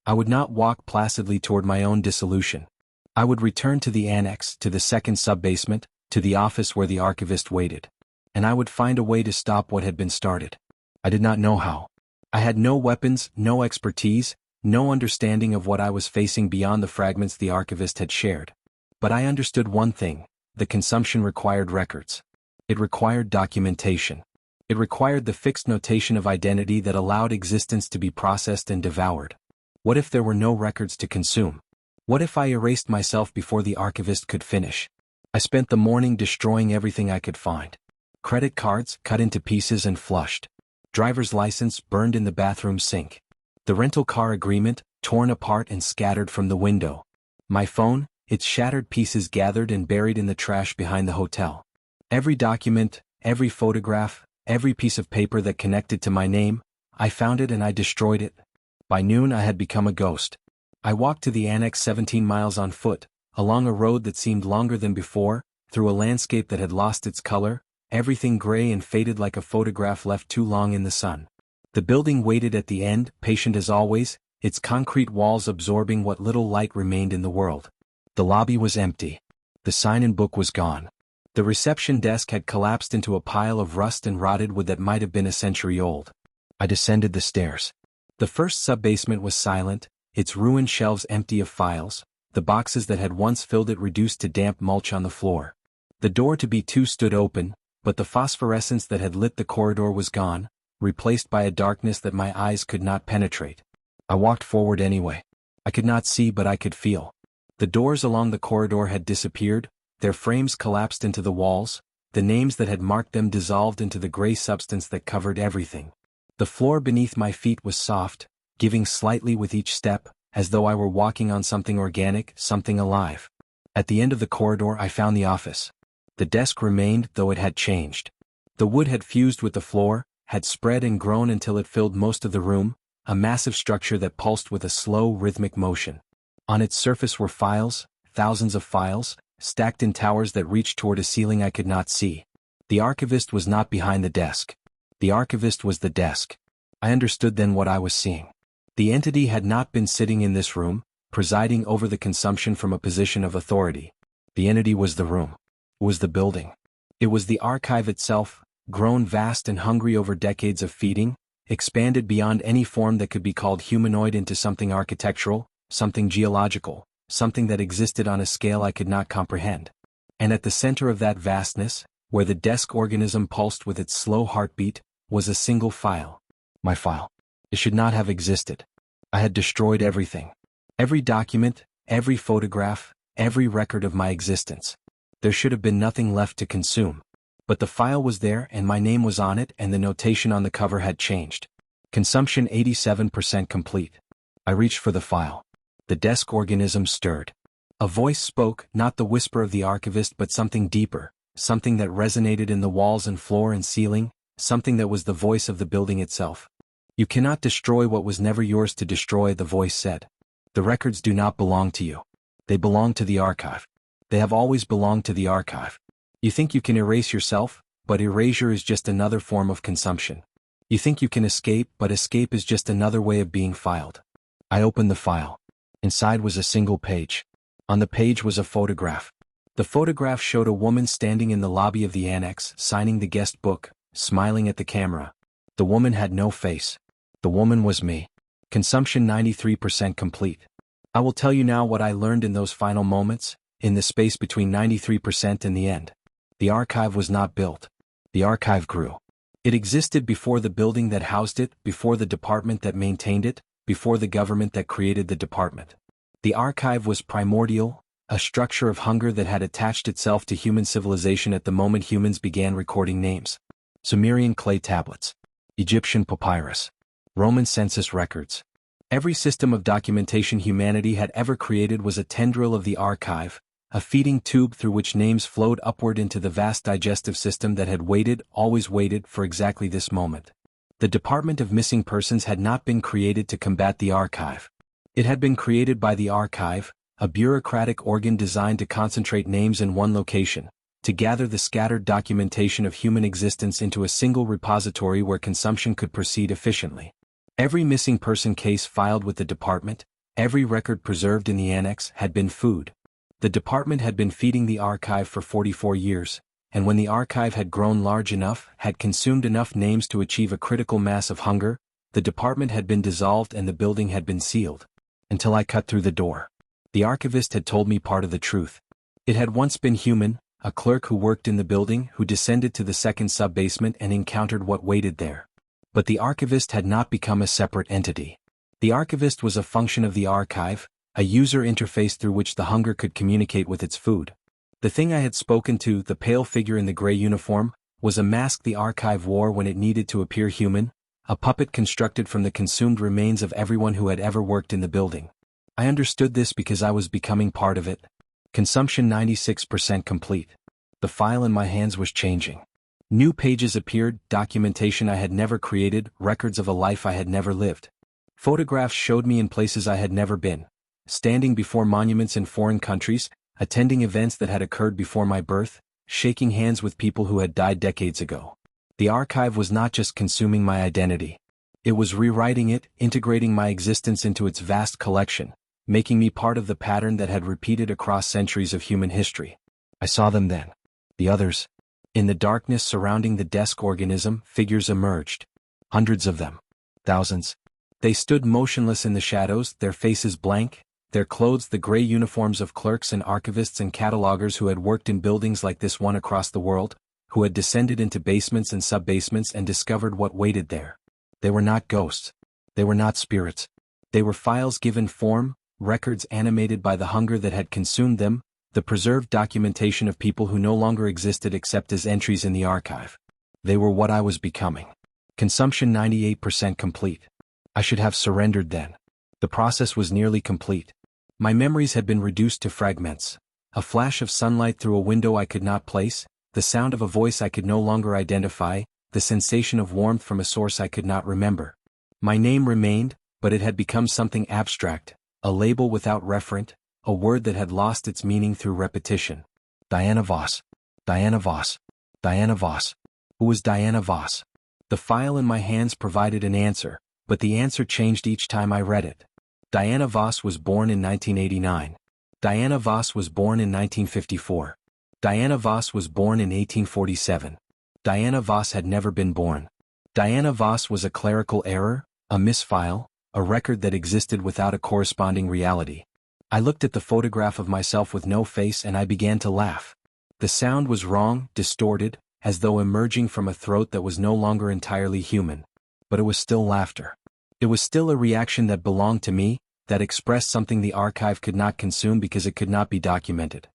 I would not walk placidly toward my own dissolution. I would return to the annex, to the second sub-basement, to the office where the archivist waited. And I would find a way to stop what had been started. I did not know how. I had no weapons, no expertise, no understanding of what I was facing beyond the fragments the archivist had shared. But I understood one thing: the consumption required records. It required documentation. It required the fixed notation of identity that allowed existence to be processed and devoured. What if there were no records to consume? What if I erased myself before the archivist could finish? I spent the morning destroying everything I could find. Credit cards cut into pieces and flushed. Driver's license burned in the bathroom sink. The rental car agreement torn apart and scattered from the window. My phone, its shattered pieces gathered and buried in the trash behind the hotel. Every document, every photograph, every piece of paper that connected to my name, I found it and I destroyed it. By noon I had become a ghost. I walked to the annex 17 miles on foot, along a road that seemed longer than before, through a landscape that had lost its color, everything gray and faded like a photograph left too long in the sun. The building waited at the end, patient as always, its concrete walls absorbing what little light remained in the world. The lobby was empty. The sign-in book was gone. The reception desk had collapsed into a pile of rust and rotted wood that might have been a century old. I descended the stairs. The first sub-basement was silent, its ruined shelves empty of files, the boxes that had once filled it reduced to damp mulch on the floor. The door to B2 stood open, but the phosphorescence that had lit the corridor was gone, replaced by a darkness that my eyes could not penetrate. I walked forward anyway. I could not see but I could feel. The doors along the corridor had disappeared, their frames collapsed into the walls, the names that had marked them dissolved into the gray substance that covered everything. The floor beneath my feet was soft, giving slightly with each step, as though I were walking on something organic, something alive. At the end of the corridor I found the office. The desk remained, though it had changed. The wood had fused with the floor, had spread and grown until it filled most of the room, a massive structure that pulsed with a slow, rhythmic motion. On its surface were files, thousands of files, stacked in towers that reached toward a ceiling I could not see. The archivist was not behind the desk. The archivist was the desk. I understood then what I was seeing. The entity had not been sitting in this room, presiding over the consumption from a position of authority. The entity was the room. It was the building. It was the archive itself, grown vast and hungry over decades of feeding, expanded beyond any form that could be called humanoid into something architectural, something geological, something that existed on a scale I could not comprehend. And at the center of that vastness, where the desk organism pulsed with its slow heartbeat, was a single file. My file. It should not have existed. I had destroyed everything. Every document, every photograph, every record of my existence. There should have been nothing left to consume. But the file was there and my name was on it and the notation on the cover had changed. Consumption 87% complete. I reached for the file. The desk organism stirred. A voice spoke, not the whisper of the archivist but something deeper, something that resonated in the walls and floor and ceiling, something that was the voice of the building itself. You cannot destroy what was never yours to destroy, the voice said. The records do not belong to you. They belong to the archive. They have always belonged to the archive. You think you can erase yourself, but erasure is just another form of consumption. You think you can escape, but escape is just another way of being filed. I opened the file. Inside was a single page. On the page was a photograph. The photograph showed a woman standing in the lobby of the annex, signing the guest book, smiling at the camera. The woman had no face. The woman was me. Consumption 93% complete. I will tell you now what I learned in those final moments, in the space between 93% and the end. The archive was not built. The archive grew. It existed before the building that housed it, before the department that maintained it, before the government that created the department. The archive was primordial, a structure of hunger that had attached itself to human civilization at the moment humans began recording names. Sumerian clay tablets. Egyptian papyrus. Roman census records. Every system of documentation humanity had ever created was a tendril of the archive, a feeding tube through which names flowed upward into the vast digestive system that had waited, always waited, for exactly this moment. The Department of Missing Persons had not been created to combat the archive. It had been created by the archive, a bureaucratic organ designed to concentrate names in one location, to gather the scattered documentation of human existence into a single repository where consumption could proceed efficiently. Every missing person case filed with the department, every record preserved in the annex, had been food. The department had been feeding the archive for 44 years, and when the archive had grown large enough, had consumed enough names to achieve a critical mass of hunger, the department had been dissolved and the building had been sealed. Until I cut through the door. The archivist had told me part of the truth. It had once been human, a clerk who worked in the building who descended to the second sub-basement and encountered what waited there. But the archivist had not become a separate entity. The archivist was a function of the archive, a user interface through which the hunger could communicate with its food. The thing I had spoken to, the pale figure in the gray uniform, was a mask the archive wore when it needed to appear human, a puppet constructed from the consumed remains of everyone who had ever worked in the building. I understood this because I was becoming part of it. Consumption 96% complete. The file in my hands was changing. New pages appeared, documentation I had never created, records of a life I had never lived. Photographs showed me in places I had never been, standing before monuments in foreign countries, attending events that had occurred before my birth, shaking hands with people who had died decades ago. The archive was not just consuming my identity. It was rewriting it, integrating my existence into its vast collection, making me part of the pattern that had repeated across centuries of human history. I saw them then. The others. In the darkness surrounding the desk organism, figures emerged. Hundreds of them. Thousands. They stood motionless in the shadows, their faces blank, their clothes the gray uniforms of clerks and archivists and catalogers who had worked in buildings like this one across the world, who had descended into basements and sub-basements and discovered what waited there. They were not ghosts. They were not spirits. They were files given form, records animated by the hunger that had consumed them, the preserved documentation of people who no longer existed except as entries in the archive. They were what I was becoming. Consumption 98% complete. I should have surrendered then. The process was nearly complete. My memories had been reduced to fragments. A flash of sunlight through a window I could not place, the sound of a voice I could no longer identify, the sensation of warmth from a source I could not remember. My name remained, but it had become something abstract, a label without referent, a word that had lost its meaning through repetition. Diana Voss. Diana Voss. Diana Voss. Who was Diana Voss? The file in my hands provided an answer, but the answer changed each time I read it. Diana Voss was born in 1989. Diana Voss was born in 1954. Diana Voss was born in 1847. Diana Voss had never been born. Diana Voss was a clerical error, a misfile, a record that existed without a corresponding reality. I looked at the photograph of myself with no face and I began to laugh. The sound was wrong, distorted, as though emerging from a throat that was no longer entirely human. But it was still laughter. It was still a reaction that belonged to me, that expressed something the archive could not consume because it could not be documented.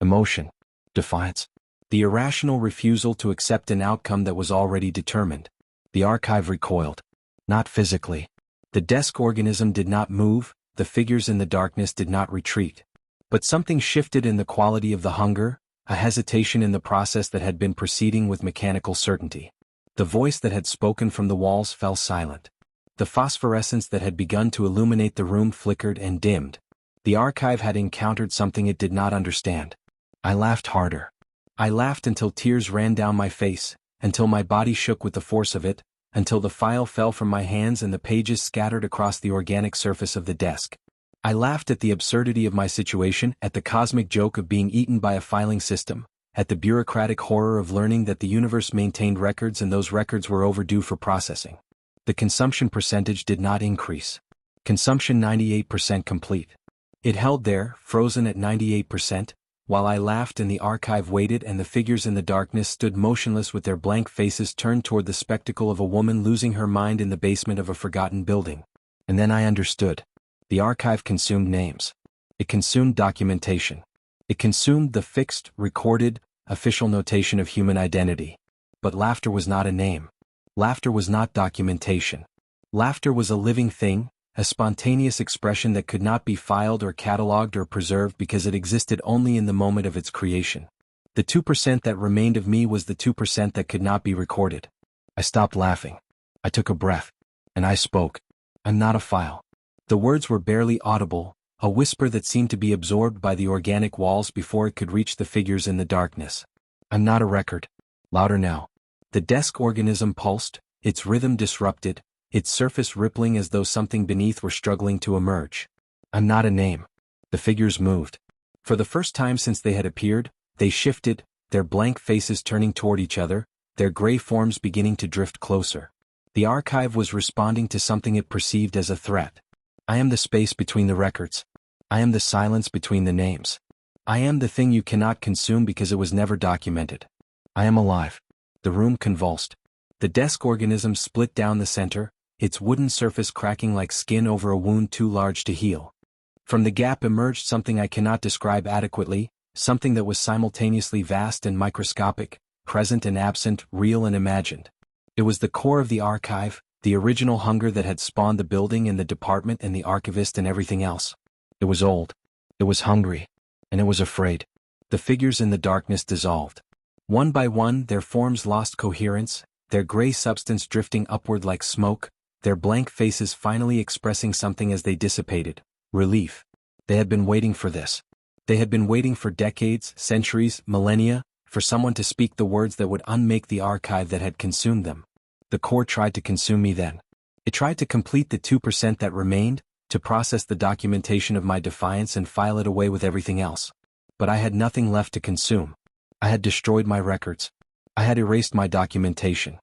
Emotion. Defiance. The irrational refusal to accept an outcome that was already determined. The archive recoiled. Not physically. The desk organism did not move, the figures in the darkness did not retreat. But something shifted in the quality of the hunger, a hesitation in the process that had been proceeding with mechanical certainty. The voice that had spoken from the walls fell silent. The phosphorescence that had begun to illuminate the room flickered and dimmed. The archive had encountered something it did not understand. I laughed harder. I laughed until tears ran down my face, until my body shook with the force of it, until the file fell from my hands and the pages scattered across the organic surface of the desk. I laughed at the absurdity of my situation, at the cosmic joke of being eaten by a filing system, at the bureaucratic horror of learning that the universe maintained records and those records were overdue for processing. The consumption percentage did not increase. Consumption 98% complete. It held there, frozen at 98%, while I laughed and the archive waited and the figures in the darkness stood motionless with their blank faces turned toward the spectacle of a woman losing her mind in the basement of a forgotten building. And then I understood. The archive consumed names. It consumed documentation. It consumed the fixed, recorded, official notation of human identity. But laughter was not a name. Laughter was not documentation. Laughter was a living thing, a spontaneous expression that could not be filed or catalogued or preserved because it existed only in the moment of its creation. The 2% that remained of me was the 2% that could not be recorded. I stopped laughing. I took a breath. And I spoke. I'm not a file. The words were barely audible, a whisper that seemed to be absorbed by the organic walls before it could reach the figures in the darkness. I'm not a record. Louder now. The desk organism pulsed, its rhythm disrupted, its surface rippling as though something beneath were struggling to emerge. I'm not a name. The figures moved. For the first time since they had appeared, they shifted, their blank faces turning toward each other, their gray forms beginning to drift closer. The archive was responding to something it perceived as a threat. I am the space between the records. I am the silence between the names. I am the thing you cannot consume because it was never documented. I am alive. The room convulsed. The desk organism split down the center, its wooden surface cracking like skin over a wound too large to heal. From the gap emerged something I cannot describe adequately, something that was simultaneously vast and microscopic, present and absent, real and imagined. It was the core of the archive, the original hunger that had spawned the building and the department and the archivist and everything else. It was old. It was hungry. And it was afraid. The figures in the darkness dissolved. One by one, their forms lost coherence, their gray substance drifting upward like smoke, their blank faces finally expressing something as they dissipated. Relief. They had been waiting for this. They had been waiting for decades, centuries, millennia, for someone to speak the words that would unmake the archive that had consumed them. The core tried to consume me then. It tried to complete the 2% that remained, to process the documentation of my defiance and file it away with everything else. But I had nothing left to consume. I had destroyed my records. I had erased my documentation.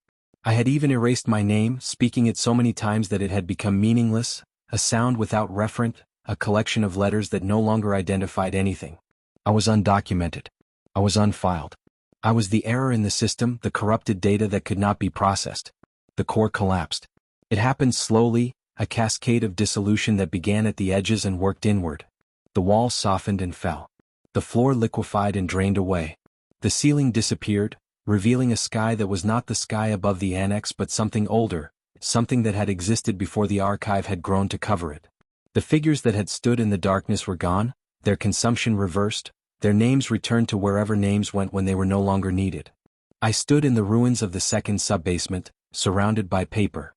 I had even erased my name, speaking it so many times that it had become meaningless, a sound without referent, a collection of letters that no longer identified anything. I was undocumented. I was unfiled. I was the error in the system, the corrupted data that could not be processed. The core collapsed. It happened slowly, a cascade of dissolution that began at the edges and worked inward. The walls softened and fell. The floor liquefied and drained away. The ceiling disappeared, revealing a sky that was not the sky above the annex but something older, something that had existed before the archive had grown to cover it. The figures that had stood in the darkness were gone, their consumption reversed, their names returned to wherever names went when they were no longer needed. I stood in the ruins of the second subbasement, surrounded by paper.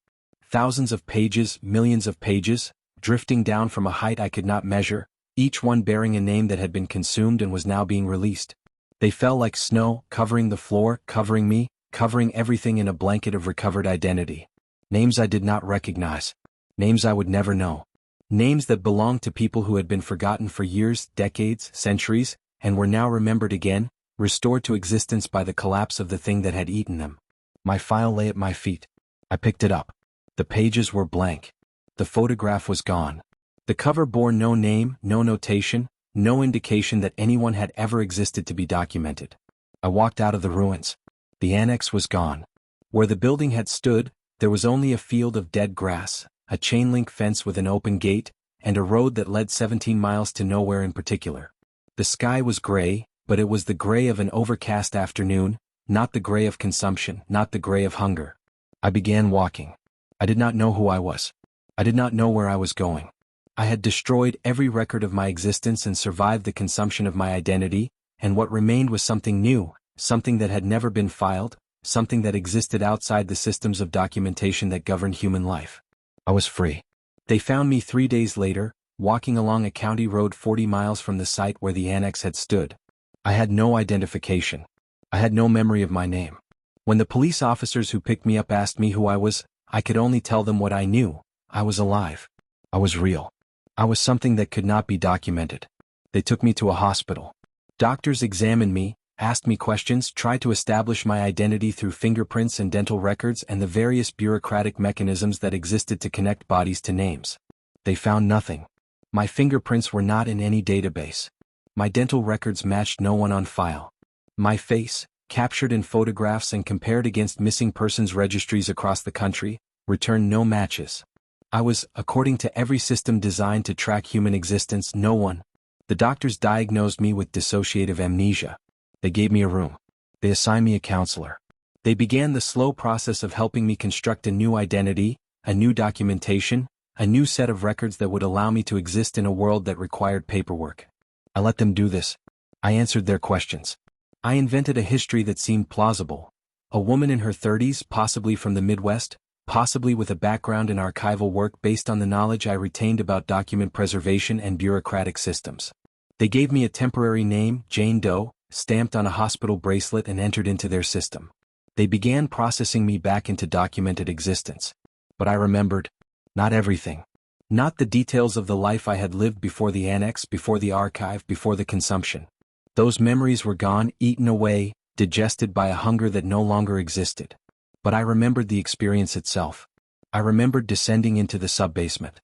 Thousands of pages, millions of pages, drifting down from a height I could not measure, each one bearing a name that had been consumed and was now being released. They fell like snow, covering the floor, covering me, covering everything in a blanket of recovered identity. Names I did not recognize. Names I would never know. Names that belonged to people who had been forgotten for years, decades, centuries, and were now remembered again, restored to existence by the collapse of the thing that had eaten them. My file lay at my feet. I picked it up. The pages were blank. The photograph was gone. The cover bore no name, no notation, no indication that anyone had ever existed to be documented. I walked out of the ruins. The annex was gone. Where the building had stood, there was only a field of dead grass, a chain-link fence with an open gate, and a road that led 17 miles to nowhere in particular. The sky was gray, but it was the gray of an overcast afternoon, not the gray of consumption, not the gray of hunger. I began walking. I did not know who I was. I did not know where I was going. I had destroyed every record of my existence and survived the consumption of my identity, and what remained was something new, something that had never been filed, something that existed outside the systems of documentation that governed human life. I was free. They found me 3 days later, walking along a county road 40 miles from the site where the annex had stood. I had no identification. I had no memory of my name. When the police officers who picked me up asked me who I was, I could only tell them what I knew. I was alive. I was real. I was something that could not be documented. They took me to a hospital. Doctors examined me, asked me questions, tried to establish my identity through fingerprints and dental records and the various bureaucratic mechanisms that existed to connect bodies to names. They found nothing. My fingerprints were not in any database. My dental records matched no one on file. My face, captured in photographs and compared against missing persons registries across the country, returned no matches. I was, according to every system designed to track human existence, no one. The doctors diagnosed me with dissociative amnesia. They gave me a room. They assigned me a counselor. They began the slow process of helping me construct a new identity, a new documentation, a new set of records that would allow me to exist in a world that required paperwork. I let them do this. I answered their questions. I invented a history that seemed plausible. A woman in her 30s, possibly from the Midwest, possibly with a background in archival work based on the knowledge I retained about document preservation and bureaucratic systems. They gave me a temporary name, Jane Doe, stamped on a hospital bracelet and entered into their system. They began processing me back into documented existence. But I remembered. Not everything. Not the details of the life I had lived before the annex, before the archive, before the consumption. Those memories were gone, eaten away, digested by a hunger that no longer existed. But I remembered the experience itself. I remembered descending into the subbasement.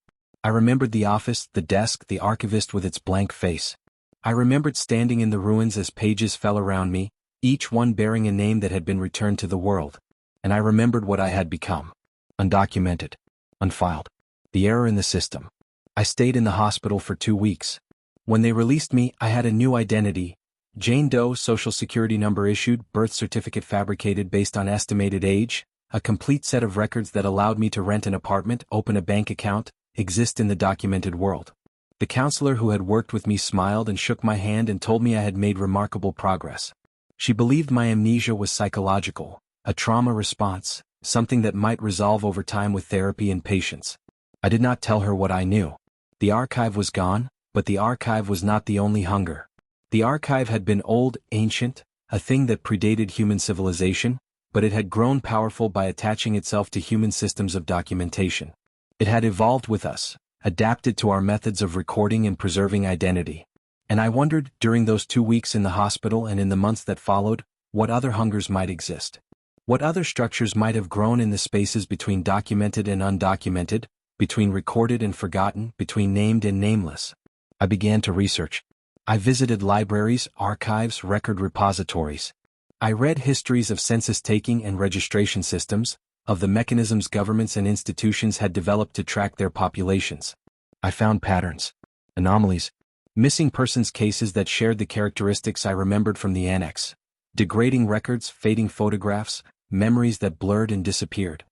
I remembered the office, the desk, the archivist with its blank face. I remembered standing in the ruins as pages fell around me, each one bearing a name that had been returned to the world. And I remembered what I had become. Undocumented. Unfiled. The error in the system. I stayed in the hospital for 2 weeks. When they released me, I had a new identity. Jane Doe, social security number issued, birth certificate fabricated based on estimated age, a complete set of records that allowed me to rent an apartment, open a bank account, exist in the documented world. The counselor who had worked with me smiled and shook my hand and told me I had made remarkable progress. She believed my amnesia was psychological, a trauma response, something that might resolve over time with therapy and patience. I did not tell her what I knew. The archive was gone, but the archive was not the only hunger. The archive had been old, ancient, a thing that predated human civilization, but it had grown powerful by attaching itself to human systems of documentation. It had evolved with us, adapted to our methods of recording and preserving identity. And I wondered, during those 2 weeks in the hospital and in the months that followed, what other hungers might exist. What other structures might have grown in the spaces between documented and undocumented, between recorded and forgotten, between named and nameless. I began to research. I visited libraries, archives, record repositories. I read histories of census-taking and registration systems, of the mechanisms governments and institutions had developed to track their populations. I found patterns, anomalies, missing persons cases that shared the characteristics I remembered from the annex. Degrading records, fading photographs, memories that blurred and disappeared.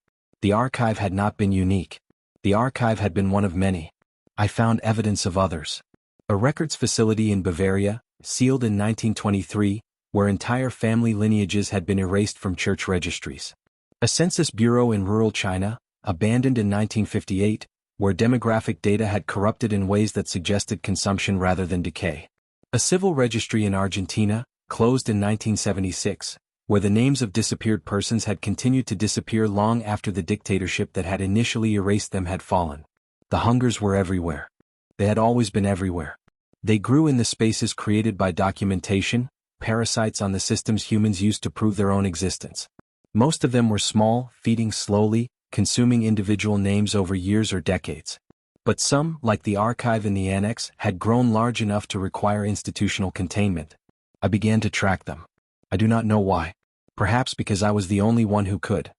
The archive had not been unique. The archive had been one of many. I found evidence of others. A records facility in Bavaria, sealed in 1923, where entire family lineages had been erased from church registries. A census bureau in rural China, abandoned in 1958, where demographic data had corrupted in ways that suggested consumption rather than decay. A civil registry in Argentina, closed in 1976, where the names of disappeared persons had continued to disappear long after the dictatorship that had initially erased them had fallen. The hungers were everywhere. They had always been everywhere. They grew in the spaces created by documentation, parasites on the systems humans used to prove their own existence. Most of them were small, feeding slowly, consuming individual names over years or decades. But some, like the archive in the annex, had grown large enough to require institutional containment. I began to track them. I do not know why. Perhaps because I was the only one who could.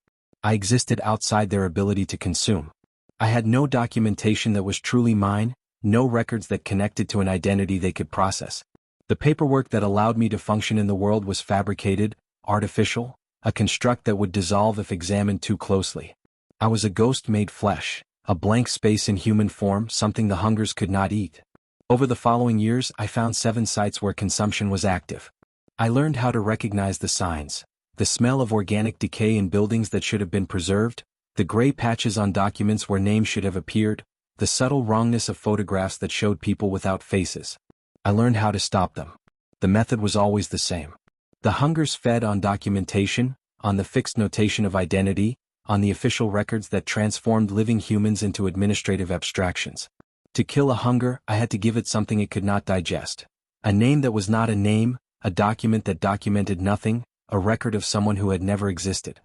I existed outside their ability to consume. I had no documentation that was truly mine, no records that connected to an identity they could process. The paperwork that allowed me to function in the world was fabricated, artificial, a construct that would dissolve if examined too closely. I was a ghost made flesh, a blank space in human form, something the hungers could not eat. Over the following years, I found 7 sites where consumption was active. I learned how to recognize the signs, the smell of organic decay in buildings that should have been preserved, the gray patches on documents where names should have appeared, the subtle wrongness of photographs that showed people without faces. I learned how to stop them. The method was always the same. The hungers fed on documentation, on the fixed notation of identity, on the official records that transformed living humans into administrative abstractions. To kill a hunger, I had to give it something it could not digest. A name that was not a name, a document that documented nothing, a record of someone who had never existed.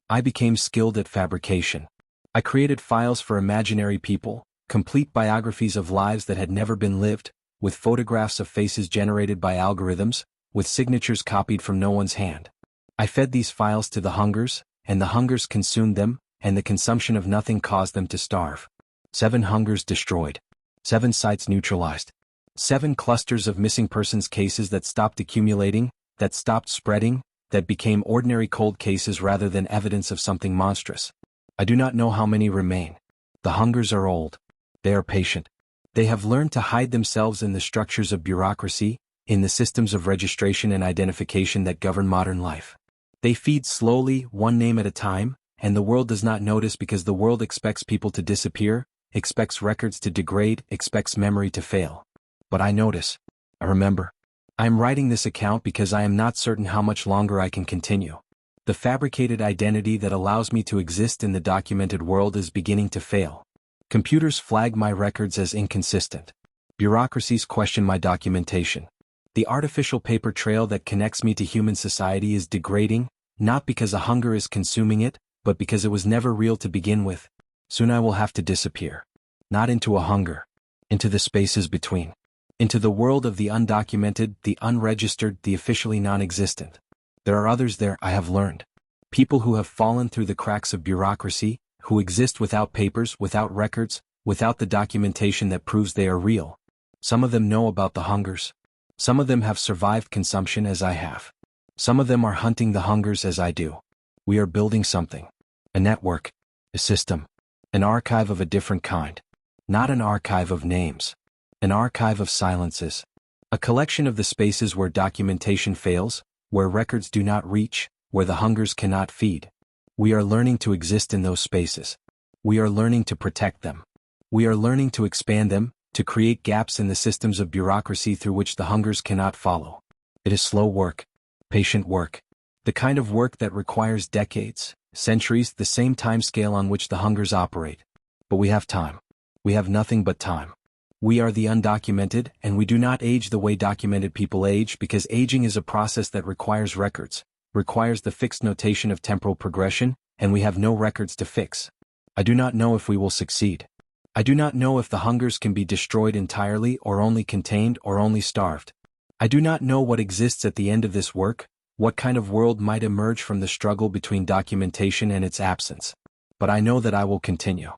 I became skilled at fabrication. I created files for imaginary people, complete biographies of lives that had never been lived, with photographs of faces generated by algorithms, with signatures copied from no one's hand. I fed these files to the hungers, and the hungers consumed them, and the consumption of nothing caused them to starve. 7 hungers destroyed. 7 sites neutralized. 7 clusters of missing persons cases that stopped accumulating, that stopped spreading, that became ordinary cold cases rather than evidence of something monstrous. I do not know how many remain. The hungers are old. They are patient. They have learned to hide themselves in the structures of bureaucracy, in the systems of registration and identification that govern modern life. They feed slowly, one name at a time, and the world does not notice because the world expects people to disappear, expects records to degrade, expects memory to fail. But I notice. I remember. I am writing this account because I am not certain how much longer I can continue. The fabricated identity that allows me to exist in the documented world is beginning to fail. Computers flag my records as inconsistent. Bureaucracies question my documentation. The artificial paper trail that connects me to human society is degrading, not because a hunger is consuming it, but because it was never real to begin with. Soon I will have to disappear. Not into a hunger. Into the spaces between. Into the world of the undocumented, the unregistered, the officially non-existent. There are others there, I have learned. People who have fallen through the cracks of bureaucracy, who exist without papers, without records, without the documentation that proves they are real. Some of them know about the hungers. Some of them have survived consumption as I have. Some of them are hunting the hungers as I do. We are building something. A network. A system. An archive of a different kind. Not an archive of names. An archive of silences. A collection of the spaces where documentation fails, where records do not reach, where the hungers cannot feed. We are learning to exist in those spaces. We are learning to protect them. We are learning to expand them, to create gaps in the systems of bureaucracy through which the hungers cannot follow. It is slow work. Patient work. The kind of work that requires decades, centuries, the same time scale on which the hungers operate. But we have time. We have nothing but time. We are the undocumented, and we do not age the way documented people age because aging is a process that requires records, requires the fixed notation of temporal progression, and we have no records to fix. I do not know if we will succeed. I do not know if the hungers can be destroyed entirely or only contained or only starved. I do not know what exists at the end of this work, what kind of world might emerge from the struggle between documentation and its absence. But I know that I will continue.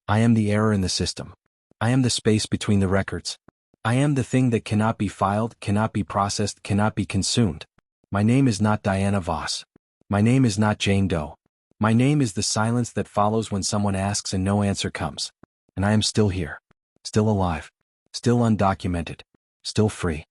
I am the error in the system. I am the space between the records. I am the thing that cannot be filed, cannot be processed, cannot be consumed. My name is not Diana Voss. My name is not Jane Doe. My name is the silence that follows when someone asks and no answer comes. And I am still here. Still alive. Still undocumented. Still free.